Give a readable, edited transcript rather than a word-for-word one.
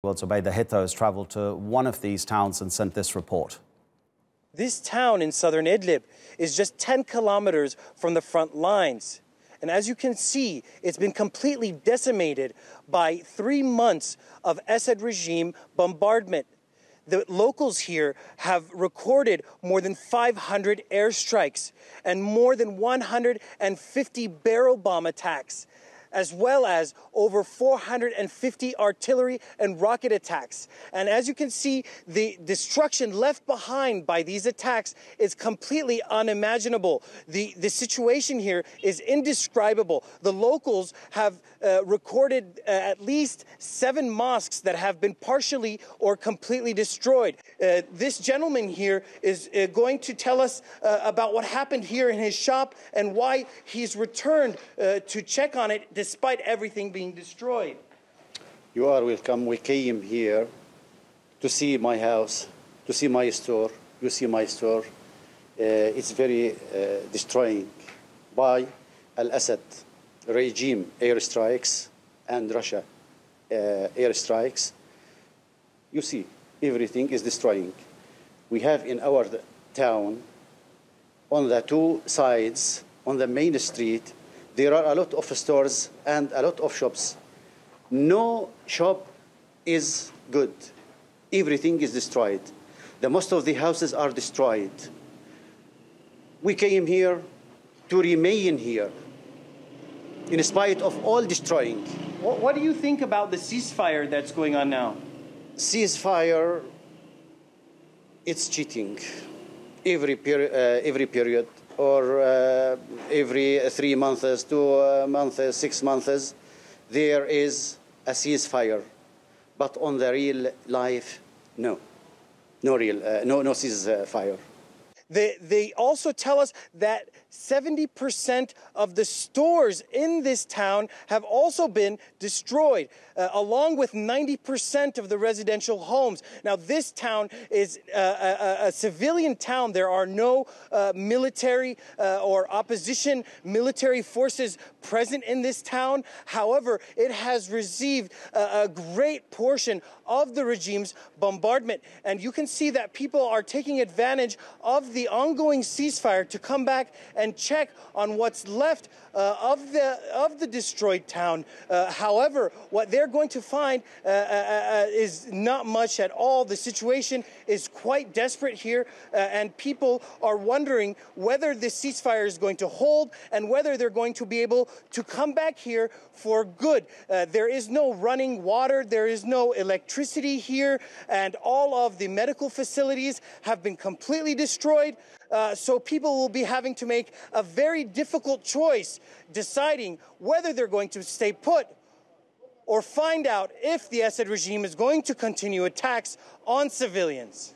World's Obaida Hitto has travelled to one of these towns and sent this report. This town in southern Idlib is just 10 kilometers from the front lines. And as you can see, it's been completely decimated by 3 months of Assad regime bombardment. The locals here have recorded more than 500 airstrikes and more than 150 barrel bomb attacks, as well as over 450 artillery and rocket attacks. And as you can see, the destruction left behind by these attacks is completely unimaginable. The situation here is indescribable. The locals have recorded at least 7 mosques that have been partially or completely destroyed. This gentleman here is going to tell us about what happened here in his shop and why he's returned to check on it despite everything being destroyed. You are welcome. We came here to see my house, to see my store. You see my store. It's very destroying by Al-Assad regime airstrikes and Russia airstrikes. You see, everything is destroying. We have in our town, on the 2 sides, on the main street, there are a lot of stores and a lot of shops. No shop is good. Everything is destroyed. Most of the houses are destroyed. We came here to remain here, in spite of all destroying. What do you think about the ceasefire that's going on now? Ceasefire, it's cheating. Every period, or every 3 months, 2 months, 6 months, there is a ceasefire. But on the real life, no ceasefire. They also tell us that 70% of the stores in this town have also been destroyed, along with 90% of the residential homes. Now, this town is a civilian town. There are no military or opposition military forces present in this town. However, it has received a great portion of the regime's bombardment. And you can see that people are taking advantage of the ongoing ceasefire to come back and check on what's left of the destroyed town. However, what they're going to find is not much at all. The situation is quite desperate here, and people are wondering whether this ceasefire is going to hold and whether they're going to be able to come back here for good. There is no running water, there is no electricity here, and all of the medical facilities have been completely destroyed. So people will be having to make a very difficult choice, deciding whether they're going to stay put or find out if the Assad regime is going to continue attacks on civilians.